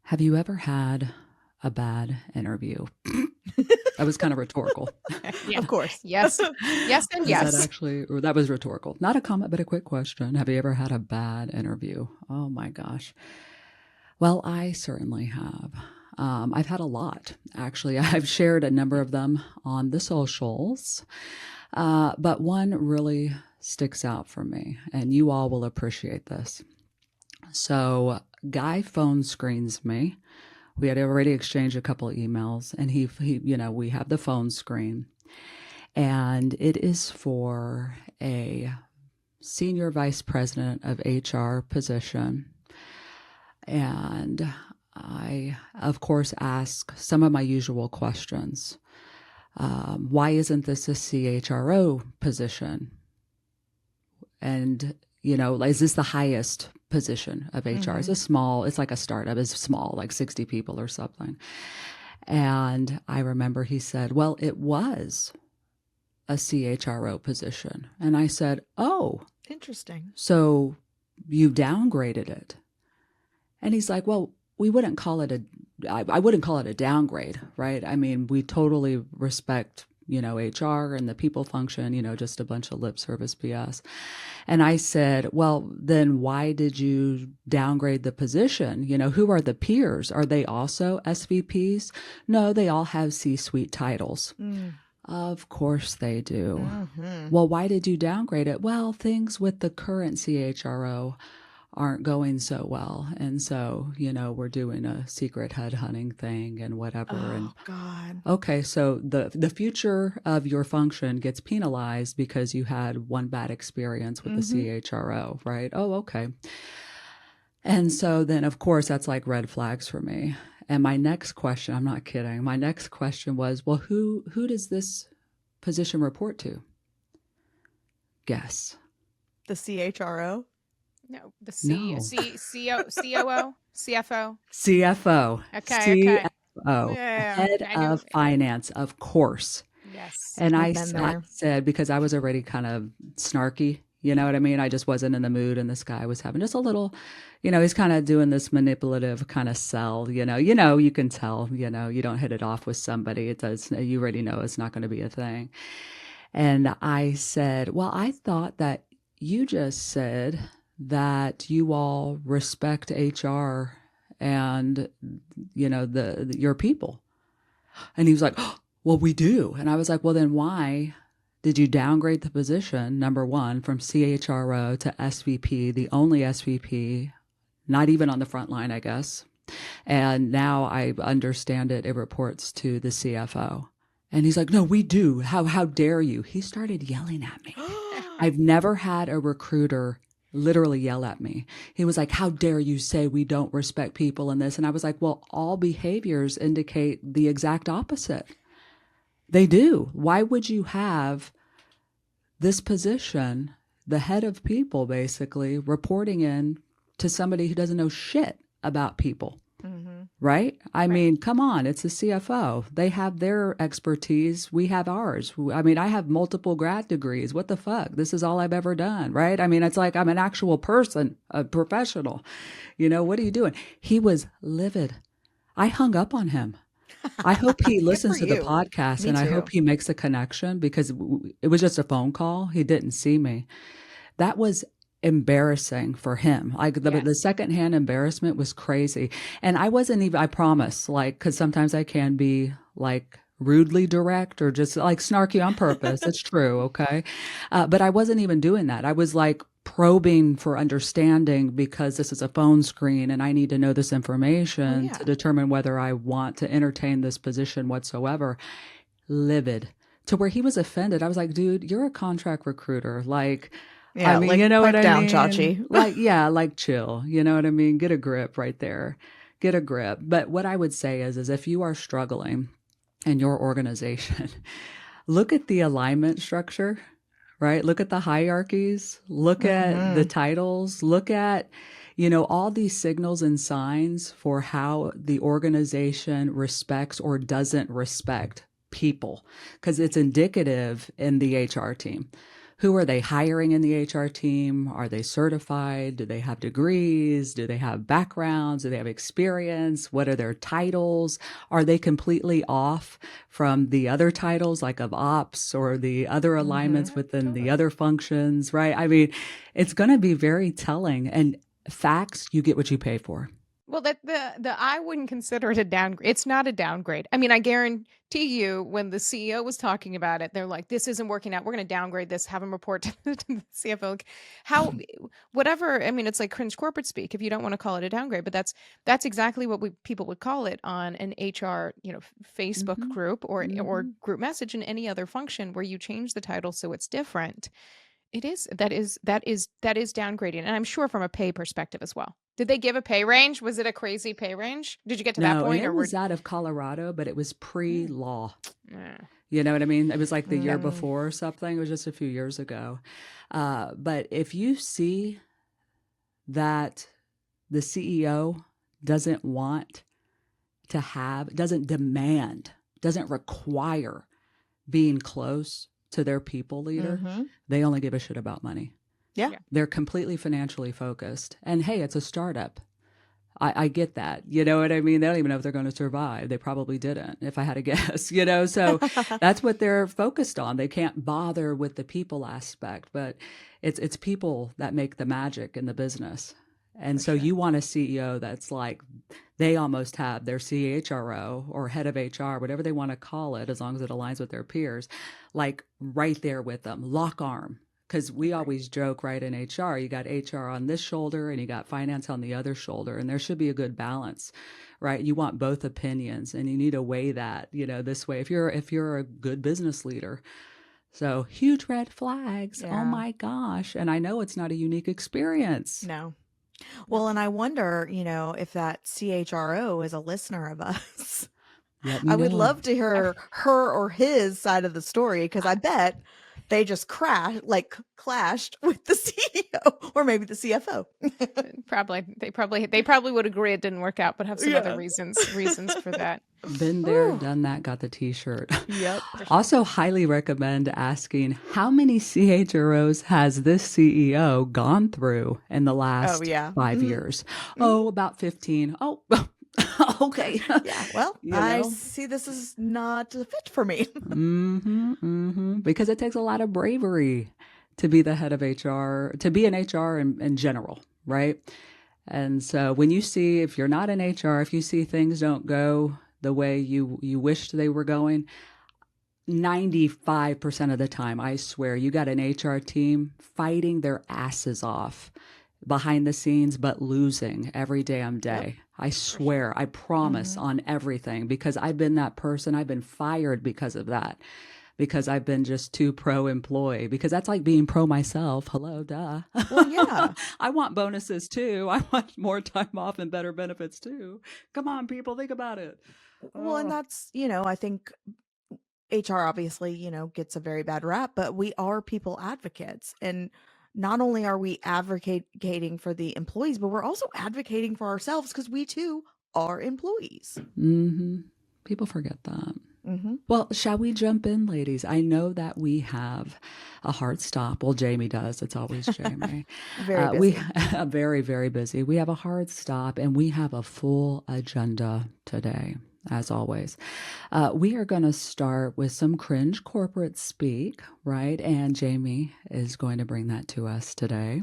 Have you ever had a bad interview? That was kind of rhetorical. Yeah. Of course. Yes. Yes and Is that yes. actually, or that was rhetorical? Not a comment, but a quick question. Have you ever had a bad interview? Oh my gosh. Well, I certainly have. I've had a lot, actually. I've shared a number of them on the socials, but one really sticks out for me, and you all will appreciate this. So, guy phone screens me. We had already exchanged a couple of emails, and we have the phone screen, and it is for a senior vice president of HR position. And I, of course, ask some of my usual questions. Why isn't this a CHRO position? And, is this the highest position of HR? It's Mhm. a small, it's like a startup, it's small, like 60 people or something. And I remember he said, well, it was a CHRO position. And I said, oh, Interesting. so you downgraded it. And he's like, well, we wouldn't call it I wouldn't call it a downgrade, right? I mean, we totally respect, HR and the people function, just a bunch of lip service BS. And I said, well, then why did you downgrade the position? Who are the peers? Are they also SVPs? No, they all have C-suite titles. Mm. Of course they do. Mhm. Well, why did you downgrade it? Well, things with the current CHRO aren't going so well. And so, we're doing a secret headhunting thing and whatever. And Oh God. okay, so the future of your function gets penalized because you had one bad experience with the Mhm. CHRO, right? Oh, okay. And so then, of course, that's like red flags for me. And my next question, I'm not kidding. My next question was, well, who does this position report to? Guess. The CHRO. No, the No. COO, CFO. CFO. Okay. CFO. Yeah, Head I know. of finance, of course. Yes. And I've been I there. said, because I was already kind of snarky, you know what I mean? I just wasn't in the mood, and this guy was having just a little, he's kind of doing this manipulative kind of sell, you can tell, you don't hit it off with somebody. It does, you already know it's not going to be a thing. And I said, well, I thought that you just said that you all respect HR and, your people. And he was like, oh, well, we do. And I was like, well, then why did you downgrade the position, number one, from CHRO to SVP, the only SVP, not even on the front line, I guess. And now I understand it reports to the CFO. And he's like, no, we do. How dare you? He started yelling at me. I've never had a recruiter literally yell at me. He was like, how dare you say we don't respect people in this? And I was like, well, all behaviors indicate the exact opposite. They do. Why would you have this position, the head of people, basically reporting in to somebody who doesn't know shit about people? Mhm. Right? I Right. mean, come on, it's a CFO. They have their expertise. We have ours. I mean, I have multiple grad degrees. What the fuck? This is all I've ever done, right? I mean, it's like I'm an actual person, a professional. What are you doing? He was livid. I hung up on him. I hope he Good for listens to the you. podcast, Me and I hope too. he makes a connection because it was just a phone call. He didn't see me. That was embarrassing for him. Like the Yes. secondhand embarrassment was crazy. And I wasn't even, I promise, like, cause sometimes I can be like rudely direct or just like snarky on purpose. It's true. Okay. But I wasn't even doing that. I was like probing for understanding because this is a phone screen and I need to know this Well, information yeah. to determine whether I want to entertain this position whatsoever. Livid to where he was offended. I was like, dude, you're a contract recruiter. Like, I Yeah, mean, like you know what pipe I down, mean? Chachi. Like, yeah, like chill. You know what I mean? Get a grip right there. Get a grip. But what I would say is if you are struggling in your organization, look at the alignment structure, right? Look at the hierarchies, look at the Mhm. titles, look at, all these signals and signs for how the organization respects or doesn't respect people, because it's indicative in the HR team. who are they hiring in the HR team? Are they certified? Do they have degrees? Do they have backgrounds? Do they have experience? What are their titles? Are they completely off from the other titles, like of ops or the other alignments Mhm. within the Totally. other functions, right? I mean, it's going to be very telling. And facts, you get what you pay for. Well, that the I wouldn't consider it a downgrade. It's not a downgrade. I mean, I guarantee you, when the CEO was talking about it, they're like, "This isn't working out. We're going to downgrade this. Have him report to the CFO." Like, how, whatever. I mean, it's like cringe corporate speak if you don't want to call it a downgrade, but that's exactly what people would call it on an HR, Facebook Hmm. group or Hmm. group message in any other function where you change the title so it's different. That is downgrading, and I'm sure from a pay perspective as well. Did they give a pay range? Was it a crazy pay range? Did you get to that No, and point, it or were? was out of Colorado, but it was Mm, pre-law. yeah. You know what I mean? It was like the year Mm. before or something. It was just a few years ago. But if you see that the CEO doesn't want to have, doesn't demand, doesn't require being close to their people leader, Mhm. they only give a shit about money. Yeah. Yeah. They're completely financially focused. And hey, it's a startup. I get that. You know what I mean? They don't even know if they're going to survive. They probably didn't, if I had to guess, So that's what they're focused on. They can't bother with the people aspect, but it's people that make the magic in the business. And For so sure. you want a CEO that's like they almost have their CHRO or head of HR, whatever they want to call it, as long as it aligns with their peers, like right there with them, lock arm. Because we Right. always joke, right, in HR, you got HR on this shoulder and you got finance on the other shoulder, and there should be a good balance, right? You want both opinions, and you need to weigh that, this way. If you're a good business leader, so huge red flags. Oh Yeah. my gosh! And I know it's not a unique experience. No. No. Well, and I wonder, if that CHRO is a listener of us. Let me I would know. love to hear her or his side of the story, because I bet they just clashed with the CEO or maybe the CFO. They probably would agree it didn't work out, but have some other Yeah. reasons for that. Been there, Whew. done that, got the t-shirt. Yep. For sure. Also, highly recommend asking how many CHROs has this CEO gone through in the Oh, last yeah. 5 years? Mhm. Oh, about 15. Oh, okay. Yeah. Well, You I know? see this is not a fit for me. Because it takes a lot of bravery to be the head of HR, to be in HR in general, right? And so when you see, if you're not in HR, if you see things don't go the way you wished they were going, 95% of the time, I swear, you got an HR team fighting their asses off behind the scenes, but losing every damn Yep. day. I For swear, sure. I promise Mhm. on everything, because I've been that person. I've been fired because of that, because I've been just too pro employee, because that's like being pro myself. Hello, duh. Well, yeah. I want bonuses too. I want more time off and better benefits too. Come on, people, think about it. Well, and Oh. that's, I think HR obviously, gets a very bad rap, but we are people advocates. And not only are we advocating for the employees, but we're also advocating for ourselves, because we too are employees. Mm-hmm. People forget that. Mm-hmm. Well, shall we jump in, ladies? I know that we have a hard stop. Well, Jamie does. It's always Jamie. Very We busy. very, very busy. We have a hard stop, and we have a full agenda today, as always. We are going to start with some cringe corporate speak, right? And Jamie is going to bring that to us today.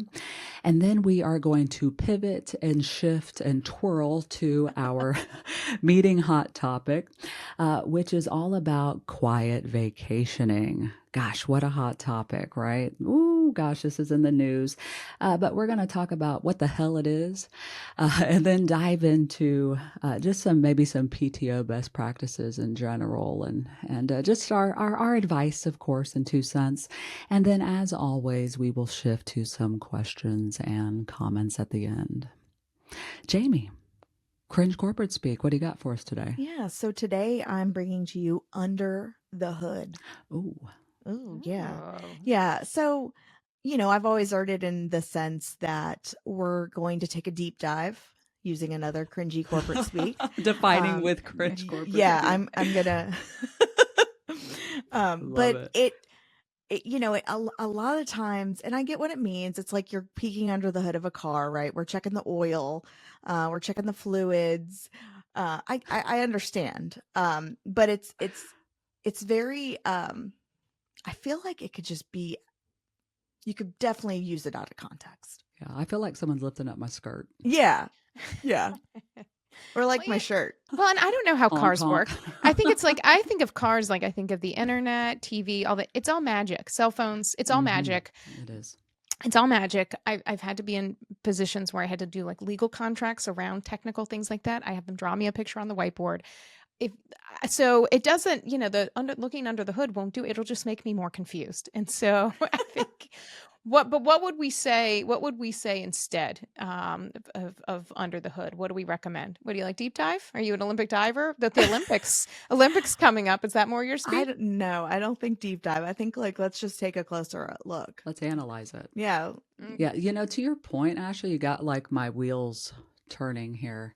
And then we are going to pivot and shift and twirl to our meeting hot topic, which is all about quiet vacationing. Gosh, what a hot topic, right? Ooh, gosh, this is in the news. But we're going to talk about what the hell it is, and then dive into just maybe some PTO best practices in general, and just our advice, of course, in 2 cents. And then, as always, we will shift to some questions and comments at the end. Jamie, cringe corporate speak. What do you got for us today? Yeah. So today I'm bringing to you Under the Hood. Ooh. Oh, yeah. Oh. Yeah. So, I've always heard it in the sense that we're going to take a deep dive using another cringy corporate speak. Defining Um, with cringe corporate Yeah, speak. I'm gonna Love but it. a lot of times, and I get what it means. It's like you're peeking under the hood of a car, right? We're checking the oil, we're checking the fluids. I understand, but it's very. I feel like it could just be. You could definitely use it out of context. Yeah, I feel like someone's lifting up my skirt. Yeah, yeah, or like Well, my yeah. shirt. Well, and I don't know how Honk, cars honk. work. I think it's like I think of cars like I think of the internet, TV, all that. It's all magic. Cell phones, it's all Hmm. magic. It is. It's all magic. I've had to be in positions where I had to do like legal contracts around technical things like that. I have them draw me a picture on the whiteboard. If so, it doesn't, the looking under the hood won't do. It'll just make me more confused. And so I think what would we say? What would we say instead of under the hood? What do we recommend? What do you like? Deep dive? Are you an Olympic diver? The Olympics coming up. Is that more your I speed? don't know. I don't think deep dive. I think like let's just take a closer look. Let's analyze it. Yeah. Mm, Yeah, to your point, Ashley, you got like my wheels turning here.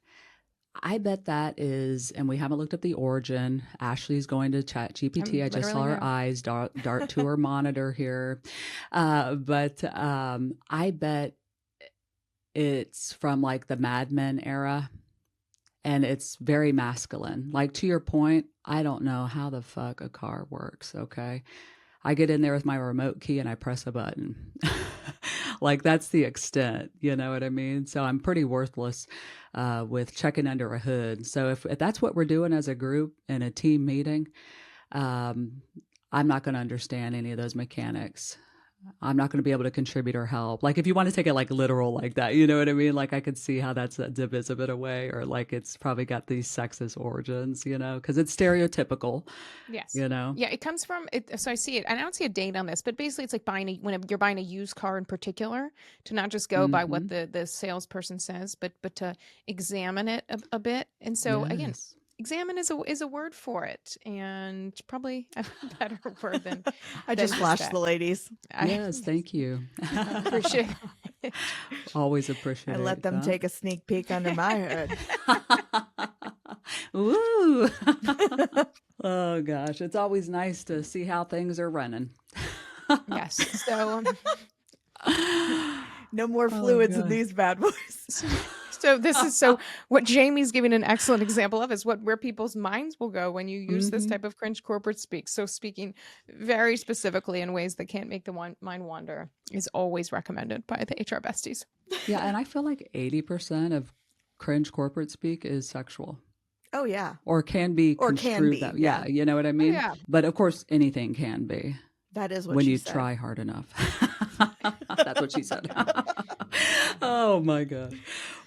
I bet that is, and we haven't looked up the origin. Ashley's going to chat GPT. I'm I just saw literally her there. eyes dart to her monitor here. But I bet it's from like the Mad Men era, and it's very masculine. Like to your point, I don't know how the fuck a car works, okay? I get in there with my remote key and I press a button. Like that's the extent, you know what I mean? So I'm pretty worthless with checking under a hood. So if that's what we're doing as a group in a team meeting, um, I'm not going to understand any of those mechanics. I'm not going to be able to contribute or help. Like if you want to take it like literal like that, you know what I mean? Like I could see how that's a divisive in a way, or like it's probably got these sexist origins, because it's stereotypical, Yes. you know? Yeah, it comes from it. So I see it. I don't see a date on this, but basically, it's like you're buying a used car in particular, to not just go by what Hmm. the salesperson says, but to examine it a bit. And so again, Yes. examine is a word for it, and probably a better word than I just flashed instead. the ladies. Yes, thank you. I appreciate it. Always I appreciate let them that. take a sneak peek under my hood. Woo! Oh gosh, it's always nice to see how things are running. Yes. So No more Oh fluids in god. these bad boys. so this is what Jamie's giving an excellent example of is where people's minds will go when you use this Hmm. type of cringe corporate speak. So speaking very specifically in ways that can't make the mind wander is always recommended by the HR besties. Yeah, and I feel like 80% of cringe corporate speak is sexual Oh yeah. or can be Or can construed be, that. yeah. Yeah, you know what I Oh mean? yeah. But of course, anything can be That is what when she you said. try hard enough. That's what she said. Oh my gosh.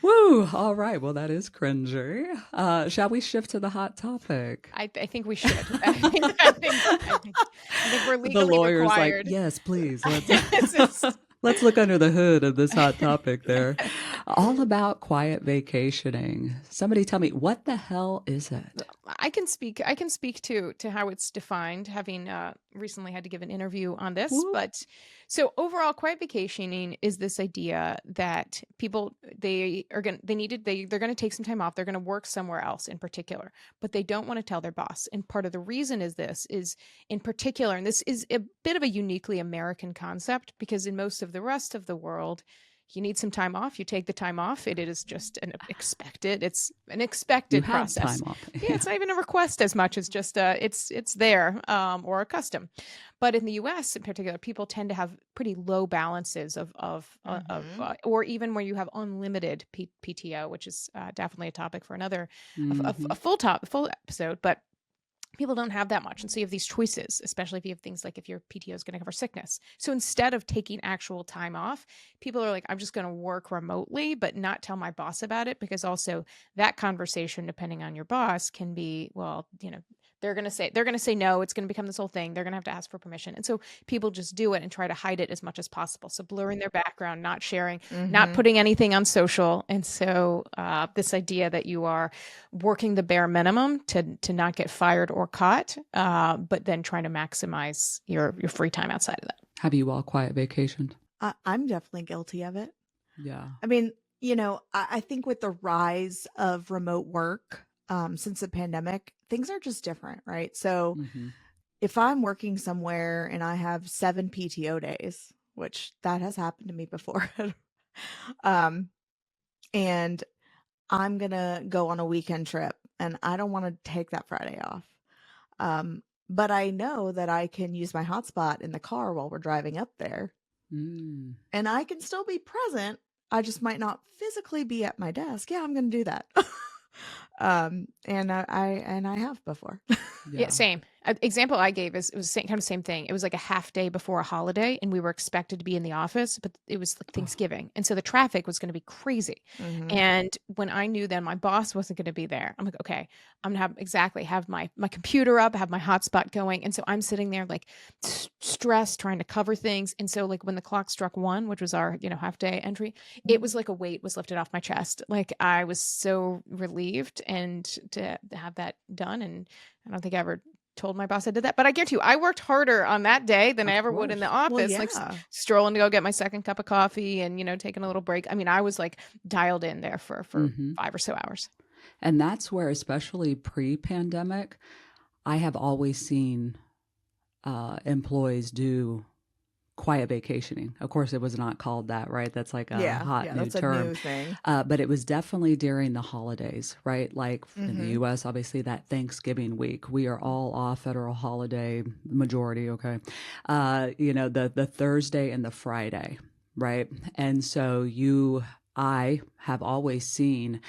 Woo. All right. Well, that is cringy. Shall we shift to the hot topic? I think we should. I think we're The legally lawyer's like, required. yes, please. It's just- Let's look under the hood of this hot topic there. All about quiet vacationing. Somebody tell me, what the hell is it? I can speak to how it's defined, having recently had to give an interview on this. Whoop. But so overall, quiet vacationing is this idea that people they're going to take some time off. They're going to work somewhere else in particular, but they don't want to tell their boss. And part of the reason is in particular, and this is a bit of a uniquely American concept, because in most of the rest of the world, you need some time off, you take the time off. It's an You expected have process. time off. Yeah, it's not even a request as much as just it's there, or a custom. But in the U.S. in particular, people tend to have pretty low balances of Mhm. or even where you have unlimited PTO, which is definitely a topic for another Mhm. full episode. But people don't have that much, and so you have these choices, especially if you have things like if your PTO is going to cover sickness. So instead of taking actual time off, people are like, I'm just going to work remotely but not tell my boss about it, because also that conversation, depending on your boss, can be, well, they're going to say no, it's going to become this whole thing, they're going to have to ask for permission. And so people just do it and try to hide it as much as possible, so blurring their background, not sharing, not Mhm. putting anything on social. And so this idea that you are working the bare minimum to not get fired or caught, but then trying to maximize your free time outside of that. Have you all quiet vacationed? I'm definitely guilty of it. Yeah. I mean, I think with the rise of remote work, since the pandemic, things are just different, right? So Mhm. if I'm working somewhere and I have 7 PTO days, which that has happened to me before, um, and I'm gonna go on a weekend trip and I don't want to take that Friday off. But I know that I can use my hotspot in the car while we're driving up there Mm. and I can still be present. I just might not physically be at my desk. Yeah, I'm gonna do that. And I have before. Yeah, Yeah. same. Example I gave is it was kind of same thing. It was like a half day before a holiday, and we were expected to be in the office, but it was like Oh, Thanksgiving, and so the traffic was going to be crazy. Hmm. And when I knew then my boss wasn't going to be there, I'm like, okay, I'm gonna have my computer up, have my hotspot going, and so I'm sitting there like stressed, trying to cover things. And so like when the clock struck 1, which was our half day entry, it was like a weight was lifted off my chest. Like I was so relieved and to have that done. And I don't think I ever told my boss I did that, but I guarantee you, I worked harder on that day than I of ever would in the course. Well, office, like yeah. strolling to go get my second cup of coffee and, taking a little break. I mean, I was like dialed in there for Hmm. 5 or so hours. And that's where, especially pre-pandemic, I have always seen employees do quiet vacationing. Of course, it was not called that, right? That's like a Yeah. hot Yeah. new That's a term. new thing. But it was definitely during the holidays, right? Like in the Hmm. US, obviously that Thanksgiving week, we are all off federal holiday, majority, okay. The Thursday and the Friday, right? And so I have always seen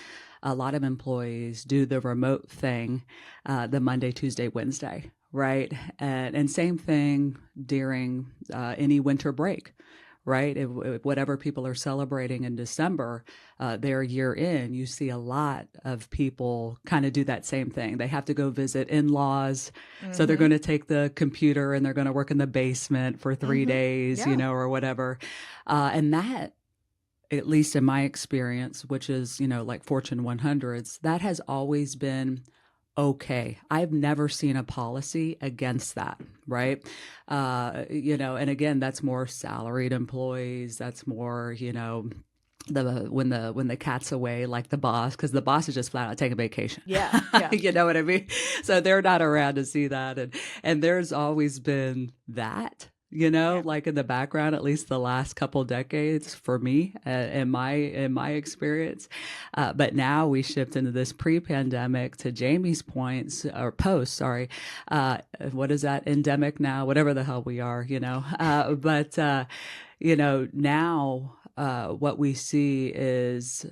a lot of employees do the remote thing, the Monday, Tuesday, Wednesday, right? And same thing during any winter break, right? Whatever people are celebrating in December, their year in, you see a lot of people kind of do that same thing. They have to go visit in laws. So they're Hmm. going to take the computer and they're going to work in the basement for 3 days, Yeah. or whatever. And that, at least in my experience, which is, like Fortune 100s, that has always been okay. I've never seen a policy against that, right? And again, that's more salaried employees. That's more, when the cat's away, like the boss, because the boss is just flat out taking vacation. Yeah. Yeah. You know what I mean? So they're not around to see that, and there's always been that. Yeah. Like in the background, at least the last couple decades for me, in my experience. But now we shift into this pre-pandemic, to Jamie's points, or post, sorry. What is that? Endemic now, whatever the hell we are, but now what we see is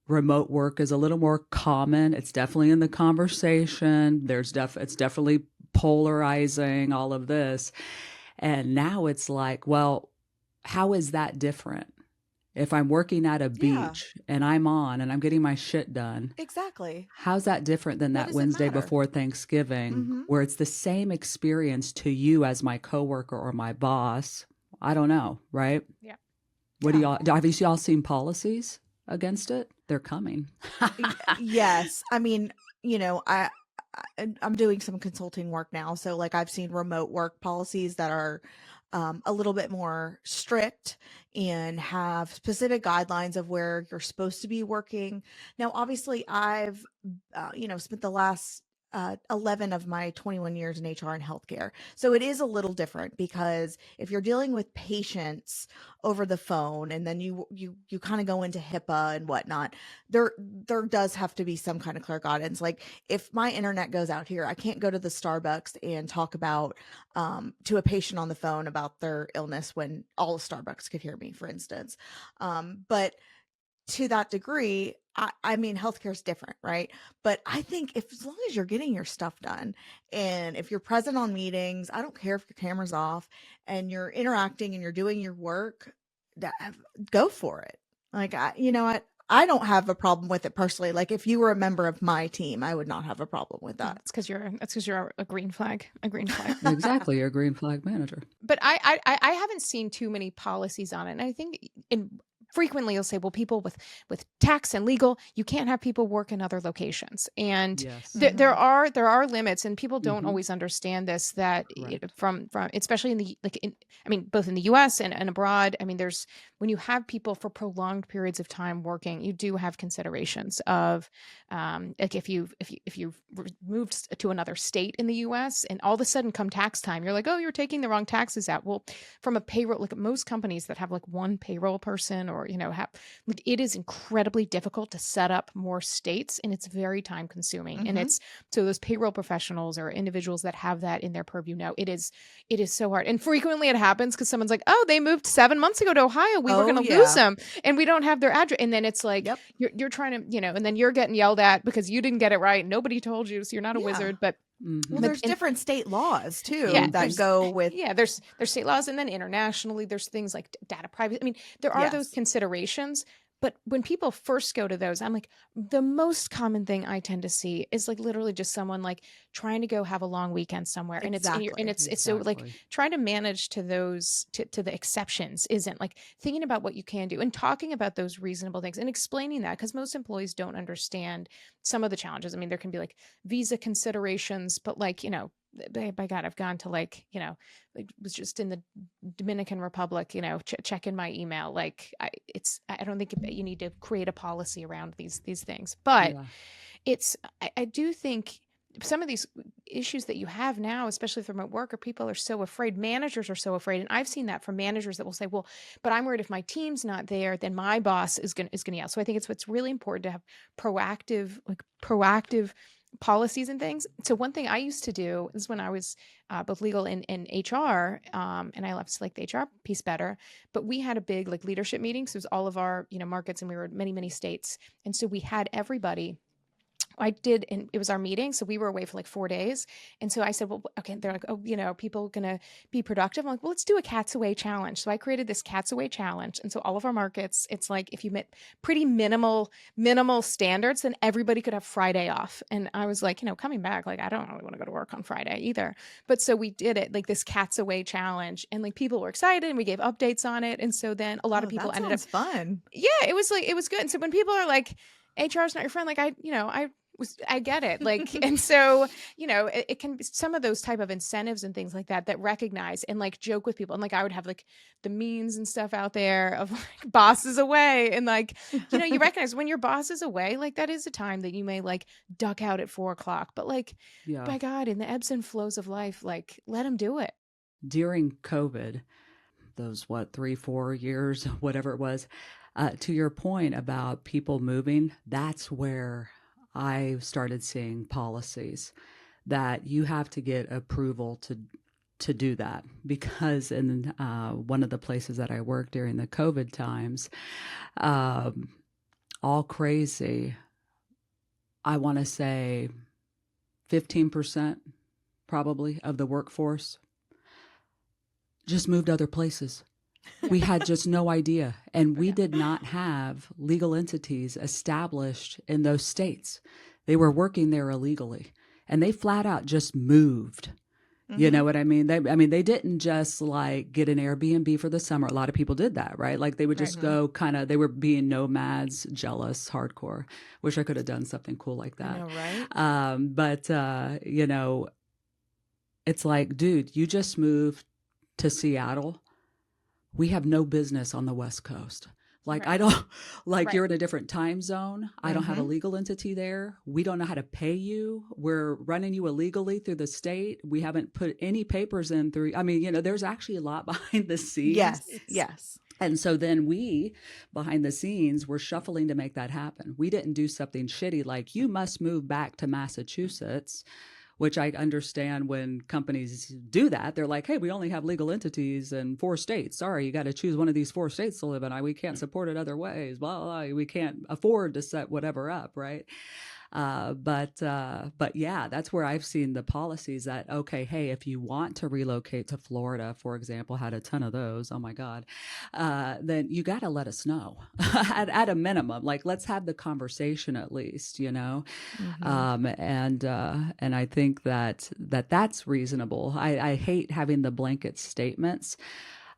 remote work is a little more common. It's definitely in the conversation. It's definitely polarizing, all of this. And now it's like, well, how is that different? If I'm working at a Yeah. beach and I'm on and I'm getting my shit done, Exactly. how's that different than What that does it Wednesday matter? before Thanksgiving, Hmm. where it's the same experience to you as my coworker or my boss? I don't know, right? Yeah. What do Yeah. have you all seen policies against it? They're coming. Yes. I mean, I'm doing some consulting work now. So, like, I've seen remote work policies that are a little bit more strict and have specific guidelines of where you're supposed to be working. Now, obviously, I've, spent the last 11 of my 21 years in HR and healthcare. So it is a little different because if you're dealing with patients over the phone and then you kind of go into HIPAA and whatnot, there does have to be some kind of clear guidance. Like if my internet goes out here, I can't go to the Starbucks and talk about to a patient on the phone about their illness when all of Starbucks could hear me, for instance. But to that degree, I mean, healthcare is different, right? But I think if as long as you're getting your stuff done and if you're present on meetings, I don't care if your camera's off and you're interacting and you're doing your work, that, go for it. Like, what? I don't have a problem with it personally. Like, if you were a member of my team, I would not have a problem with that. That's because you're a green flag, a green flag. Exactly, you're a green flag manager. But I haven't seen too many policies on it. And I think in frequently you'll say, well, people with tax and legal, you can't have people work in other locations. And Yes. there are limits, and people don't Hmm. always understand this, that Correct. from especially in the I mean, both in the US and abroad. I mean, there's when you have people for prolonged periods of time working, you do have considerations of like if you've moved to another state in the US, and all of a sudden come tax time, you're like, oh, you're taking the wrong taxes out. Well, from a payroll, like most companies that have like one payroll person, or have, like, it is incredibly difficult to set up more states, and it's very time consuming. And Mm-hmm. it's so those payroll professionals or individuals that have that in their purview know it is so hard. And frequently it happens because someone's like, oh, they moved 7 months ago to Ohio, we were Oh going to lose yeah. them, and we don't have their address. And then it's like Yep. you're trying to, and then you're getting yelled at because you didn't get it right, nobody told you, so you're not a Yeah. wizard. But Well, Hmm. there's and different state laws too yeah, that there's go with. there's state laws, and then internationally there's things like data privacy. I mean, there are those Yes. considerations. But when people first go to those, I'm like, the most common thing I tend to see is like literally just someone like trying to go have a long weekend somewhere, and Exactly. it's so like Exactly. trying to manage to those to the exceptions isn't like thinking about what you can do and talking about those reasonable things and explaining that, because most employees don't understand some of the challenges. I mean, there can be like visa considerations, but like, by God, I've gone to like, like was just in the Dominican Republic, checking my email. Like I don't think you need to create a policy around these things, but Yeah. I do think some of these issues that you have now, especially with remote work, or people are so afraid, managers are so afraid. And I've seen that from managers that will say, well, but I'm worried if my team's not there, then my boss is going to yell. So I think it's really important to have proactive policies and things. So one thing I used to do is when I was both legal and HR, and I left to like the HR piece better, but we had a big like leadership meeting. So it was all of our, markets, and we were in many, many states. And so we had everybody. I did, and it was our meeting, so we were away for like 4 days. And so I said, well, okay. They're like, oh, people gonna be productive. I'm like, well, let's do a Cats Away challenge. So I created this Cats Away challenge, and so all of our markets, it's like if you met pretty minimal standards, then everybody could have Friday off. And I was like, coming back, like I don't really want to go to work on Friday either. But so we did it like this Cats Away challenge, and like people were excited, and we gave updates on it. And so then a lot Oh, of people that ended up, sounds fun. yeah, it was good. And so when people are like, HR is not your friend, like I get it. Like, and so, it can be some of those type of incentives and things like that recognize and like joke with people. And like, I would have like the memes and stuff out there of like bosses away. And like, you recognize when your boss is away, like that is a time that you may like duck out at 4 o'clock, but like, Yeah. by God, in the ebbs and flows of life, like let them do it. During COVID, those 3-4 years, whatever it was, to your point about people moving, that's where I started seeing policies that you have to get approval to do that, because in one of the places that I worked during the COVID times, um, all crazy, I want to say 15% probably of the workforce just moved other places. We had just no idea. And we did not have legal entities established in those states. They were working there illegally, and they flat out just moved. You Mhm. know what I mean? They didn't just like get an Airbnb for the summer. A lot of people did that, right? Like they would just Right. go they were being nomads, jealous, hardcore. Wish I could have done something cool like I that. know, right? But it's like, dude, you just moved to Seattle. We have no business on the West Coast. Like, I Right. don't, like, Right. you're in a different time zone. I don't have a Mhm. legal entity there. We don't know how to pay you. We're running you illegally through the state. We haven't put any papers in through. I mean, there's actually a lot behind the scenes. Yes. Yes. And so then we, behind the scenes, were shuffling to make that happen. We didn't do something shitty like, you must move back to Massachusetts, which I understand when companies do that. They're like, hey, we only have legal entities in 4 states. Sorry, you got to choose one of these 4 states to live in. We can't support it other ways. Blah, blah, blah. We can't afford to set whatever up, right? But yeah, that's where I've seen the policies that, okay, hey, if you want to relocate to Florida, for example, had a ton of those. Oh my God. Then you got to let us know at a minimum, like, let's have the conversation at least, Mhm. and I think that's reasonable. I hate having the blanket statements.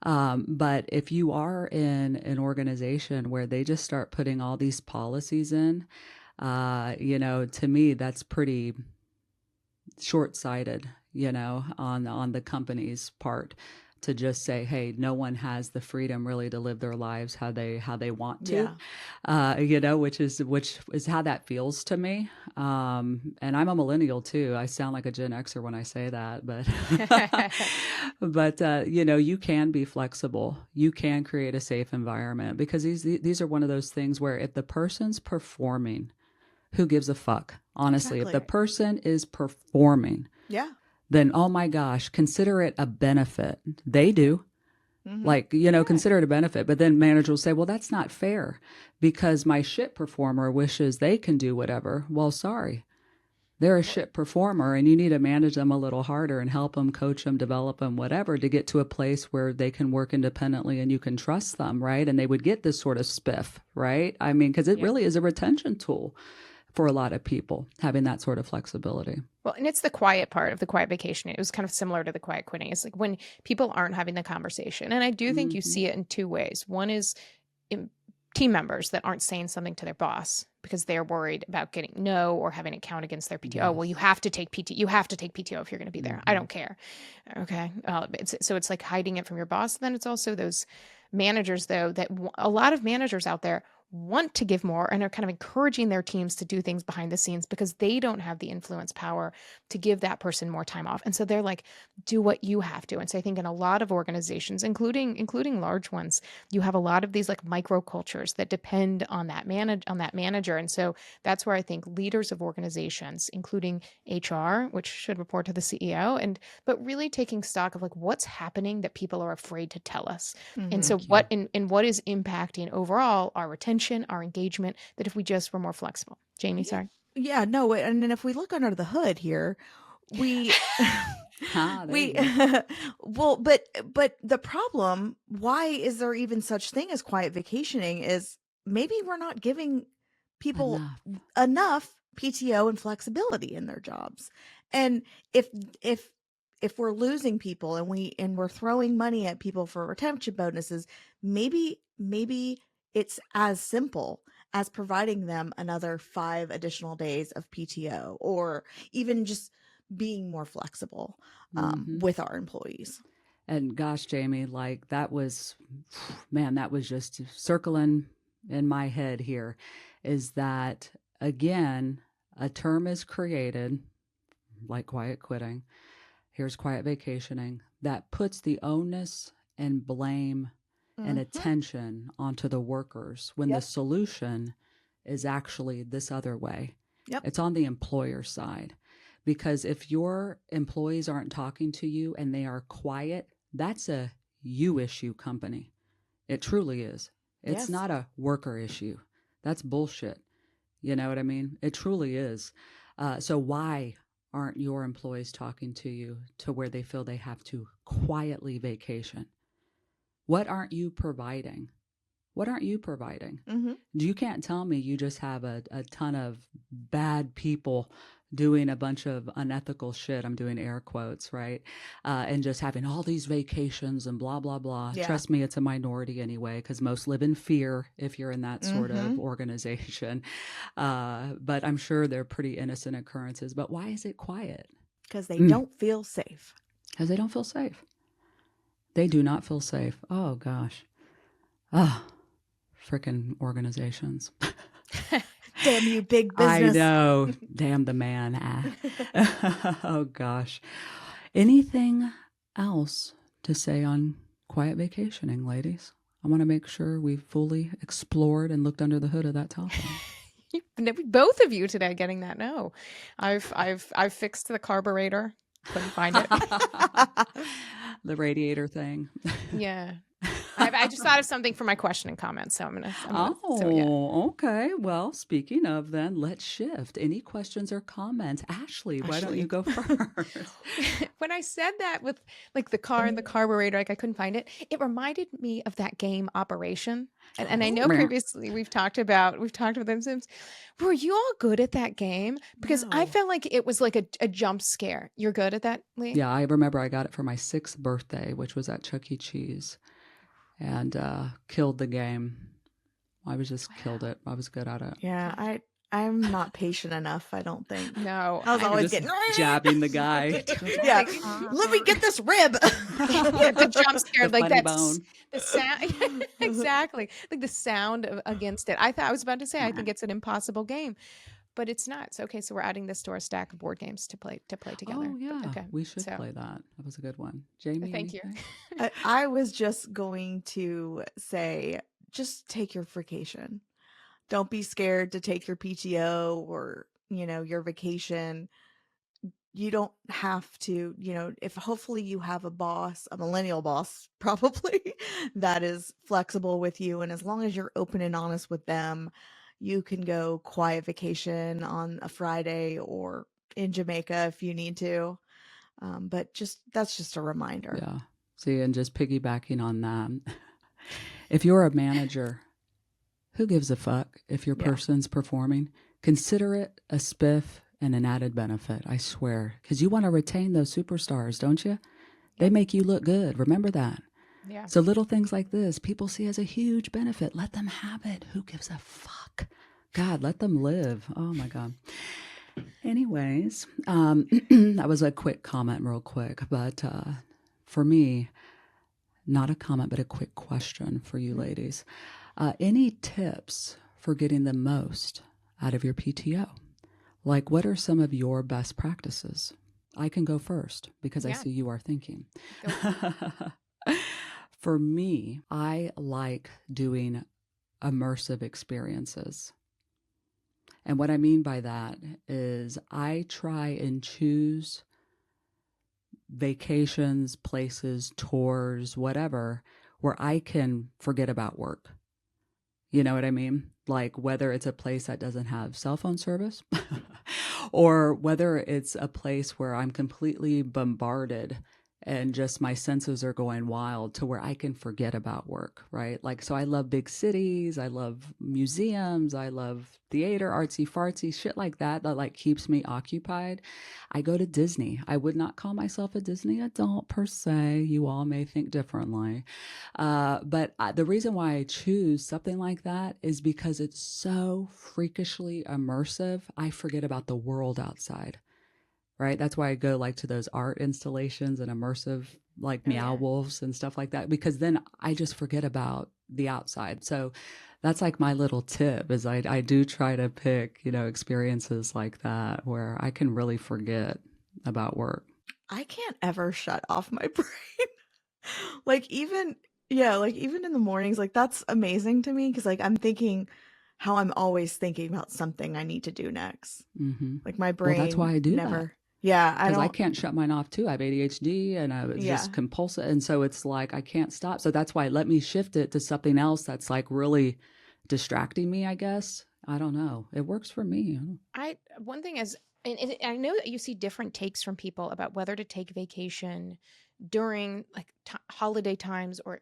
But if you are in an organization where they just start putting all these policies in, to me, that's pretty short-sighted, on the company's part to just say, hey, no one has the freedom really to live their lives how they want to, Yeah. which is how that feels to me. And I'm a millennial too. I sound like a Gen Xer when I say that, but but you can be flexible. You can create a safe environment because these are one of those things where if the person's performing, who gives a fuck? Honestly, if the Exactly. person is performing, Yeah. then oh my gosh, consider it a benefit. They do. Mm-hmm. Like, Yeah. consider it a benefit. But then manager will say, well, that's not fair because my shit performer wishes they can do whatever. Well, sorry. They're a shit performer and you need to manage them a little harder and help them, coach them, develop them, whatever, to get to a place where they can work independently and you can trust them, right? And they would get this sort of spiff, right? I mean, because it Yeah. really is a retention tool for a lot of people, having that sort of flexibility. Well, and it's the quiet part of the quiet vacation. It was kind of similar to the quiet quitting. It's like when people aren't having the conversation. And I do think you Mm-hmm. see it in two ways. One is in team members that aren't saying something to their boss because they're worried about getting no or having it count against their PTO. Oh, well, you Yes. have to take PTO. You have to take PTO if you're going to be there. I Mm-hmm. don't care. Okay. So it's like hiding it from your boss. Then it's also those managers, though, that a lot of managers out there want to give more and are kind of encouraging their teams to do things behind the scenes because they don't have the influence power to give that person more time off. And so they're like, do what you have to. And so I think in a lot of organizations, including large ones, you have a lot of these like micro cultures that depend on that manager. And so that's where I think leaders of organizations, including HR, which should report to the CEO, but really taking stock of like what's happening that people are afraid to tell us. And so Thank you. what is impacting overall our retention, our engagement, that if we just were more flexible. Jamie, Yeah. sorry. Yeah. No. And then if we look under the hood here, we Ah, there you we go. well, but the problem, why is there even such thing as quiet vacationing, is maybe we're not giving people Enough. enough PTO and flexibility in their jobs. And if if if we're losing people and we're throwing money at people for retention bonuses, maybe it's as simple as providing them another 5 additional days of PTO, or even just being more flexible Mm-hmm. with our employees. And gosh, Jamie, like that was, man, that was just circling in my head here. Is that again, a term is created like quiet quitting. Here's quiet vacationing that puts the onus and blame and Mm-hmm. attention onto the workers when the Yep. solution is actually this other way. Yep. It's on the employer side. Because if your employees aren't talking to you and they are quiet, that's a you issue, company. It truly is. It's Yes. not a worker issue. That's bullshit. You know what I mean? It truly is. So why aren't your employees talking to you to where they feel they have to quietly vacation? What aren't you providing? What aren't you providing? Mm-hmm. You can't tell me you just have a ton of bad people doing a bunch of unethical shit. I'm doing air quotes, right? And just having all these vacations and blah, blah, blah. Yeah. Trust me, it's a minority anyway, because most live in fear if you're in that sort of Mm-hmm. organization. But I'm sure they're pretty innocent occurrences. But why is it quiet? Because they don't feel safe. Because they don't feel safe. They do not feel safe. Oh, gosh. Oh, freaking organizations. Damn you, big I business. know. Damn the man. Oh, gosh. Anything else to say on quiet vacationing, ladies? I want to make sure we've fully explored and looked under the hood of that topic. Both of you today getting that no. I've fixed the carburetor. Couldn't find it. The radiator thing. Yeah. I've I just thought of something for my question and comment, so so yeah. Oh, okay. Well, speaking of then, let's shift. Any questions or comments? Ashley, why don't you Ashley. go first? When I said that with like the car and the carburetor, like I couldn't find it, it reminded me of that game Operation. And I know Meh. previously we've talked about them since. Were you all good at that game? Because I No. felt like it was like a jump scare. You're good at that, Lee? Yeah, I remember I got it for my 6th birthday, which was at Chuck E. Cheese, and killed the game. I was just killed Wow. it. I was good at it. Yeah, I'm not patient enough, I don't think. No, I was I always Just getting jabbing the guy. Yeah. like Let me get this rib. yeah, the jump scare, The like funny that's bone. the sound exactly. Like the sound against it. I was about to say I think it's an impossible game, but it's not. So okay, so we're adding this to our stack of board games to play together. Oh, yeah. Okay. We should So play that. That was a good one. Jamie, thank you. anything? I was just going to say, just take your vacation. Don't be scared to take your PTO or, your vacation. You don't have to, if hopefully you have a boss, a millennial boss, probably that is flexible with you. And as long as you're open and honest with them, you can go quiet vacation on a Friday or in Jamaica if you need to. But that's just a reminder. Yeah. See, and just piggybacking on that, if you're a manager, who gives a fuck if your Yeah. person's performing? Consider it a spiff and an added benefit, I swear. Because you want to retain those superstars, don't you? They Yep. make you look good. Remember that. Yeah. So little things like this, people see as a huge benefit. Let them have it. Who gives a fuck? God, let them live. Oh my God. Anyways, that was a quick comment, real quick. But for me, not a comment, but a quick question for you ladies. Any tips for getting the most out of your PTO? Like, what are some of your best practices? I can go first because I Yeah. see you are thinking. Go. For me, I like doing immersive experiences. And what I mean by that is I try and choose vacations, places, tours, whatever, where I can forget about work. You know what I mean? Like whether it's a place that doesn't have cell phone service or whether it's a place where I'm completely bombarded and just my senses are going wild to where I can forget about work, right? Like, so I love big cities. I love museums. I love theater, artsy fartsy, shit like that, that like keeps me occupied. I go to Disney. I would not call myself a Disney adult per se. You all may think differently. But the reason why I choose something like that is because it's so freakishly immersive. I forget about the world outside, right? That's why I go like to those art installations and immersive, like Oh, Meow yeah. Wolves and stuff like that, because then I just forget about the outside. So that's like my little tip is I do try to pick, experiences like that where I can really forget about work. I can't ever shut off my brain. Like even even in the mornings, like that's amazing to me because like I'm thinking how I'm always thinking about something I need to do next. Mm-hmm. Like my Well, that's why brain I do that. never. Yeah, I Because I don't. can't shut mine off too. I have ADHD and I was Yeah. just compulsive. And so it's like I can't stop. So that's why let me shift it to something else that's like really distracting me, I guess. I don't know. It works for me. One thing is, and I know that you see different takes from people about whether to take vacation during like holiday times or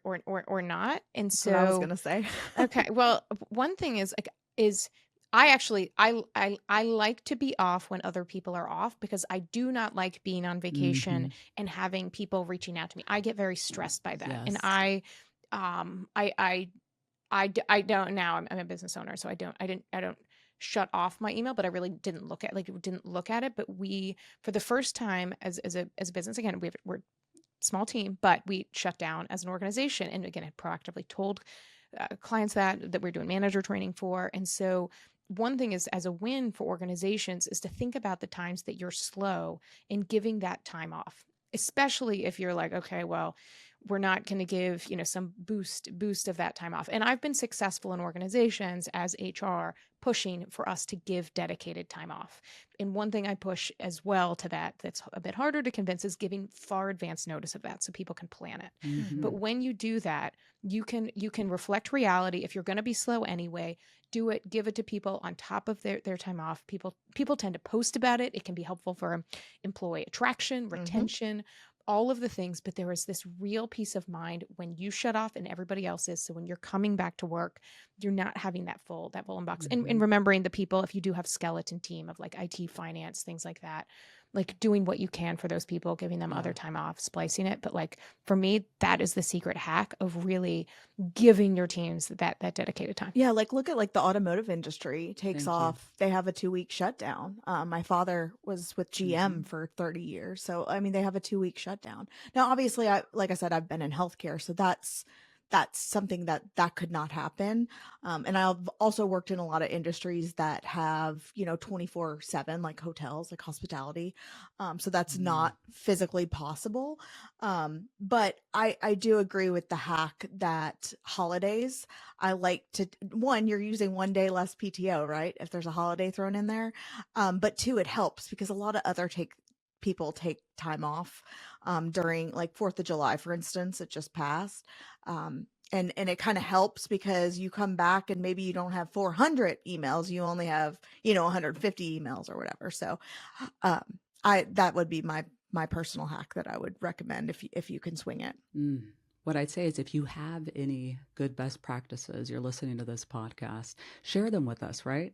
not. And That's what I was so gonna say. okay, well, one thing is like is I actually I like to be off when other people are off because I do not like being on vacation Mhm. and having people reaching out to me. I get very stressed by that. And Yes. I don't now. I'm a business owner, so I don't shut off my email, but I really didn't look at it. But we, for the first time as a business, again, we're a small team, but we shut down as an organization, and again, had proactively told clients that we're doing manager training for. And so one thing is as a win for organizations is to think about the times that you're slow in giving that time off, especially if you're like, okay, well, we're not going to give, some boost of that time off. And I've been successful in organizations as HR pushing for us to give dedicated time off. And one thing I push as well to that's a bit harder to convince is giving far advance notice of that so people can plan it. Mhm. But when you do that, you can reflect reality. If you're going to be slow anyway, do it, give it to people on top of their time off. People tend to post about it. It can be helpful for employee attraction, retention, all of the things, but there is this real peace of mind when you shut off and everybody else is. So when you're coming back to work, you're not having that full inbox. And Mhm. remembering the people, if you do have skeleton team of like IT, finance, things like that, like doing what you can for those people, giving them other Yeah. time off, splicing it. But like for me, that is the secret hack of really giving your teams that dedicated time. Yeah, like look at like the automotive industry takes Thank you. off. They have a 2-week shutdown. My father was with GM Mhm. for 30 years. So I mean they have a 2-week shutdown. Now obviously like I said, I've been in healthcare, so that's something that could not happen. And I've also worked in a lot of industries that have, 24/7, like hotels, like hospitality. So that's Mm. not physically possible. But I do agree with the hack that holidays, I like to, one, you're using 1 day less PTO, right? If there's a holiday thrown in there. But two, it helps because a lot of other people take time off during like 4th of July, for instance, it just passed. And it kind of helps because you come back and maybe you don't have 400 emails, you only have, 150 emails or whatever. So um, that would be my personal hack that I would recommend if you can swing it. Mm. What I'd say is if you have any good best practices, you're listening to this podcast, share them with us, right?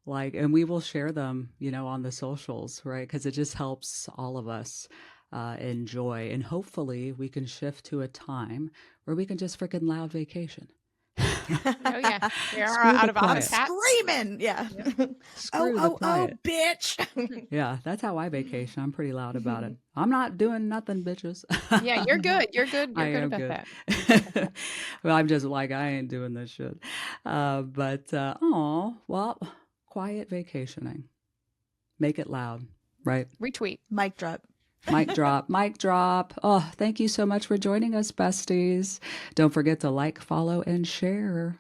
Like, and we will share them, on the socials, right? Because it just helps all of us enjoy. And hopefully we can shift to a time where we can just freaking loud vacation. Oh yeah, we are Screw out the of office quiet. hats. Screaming, yeah. Screw the quiet. Bitch. Yeah, that's how I vacation. I'm pretty loud about it. I'm not doing nothing, bitches. Yeah, you're good. You're good. I You're good am about good. that. You're good about that. Well, I'm just like, I ain't doing this shit. Well, quiet vacationing. Make it loud, right? Retweet. Mic drop. Mic drop, mic drop. Oh, thank you so much for joining us, besties. Don't forget to like, follow, and share.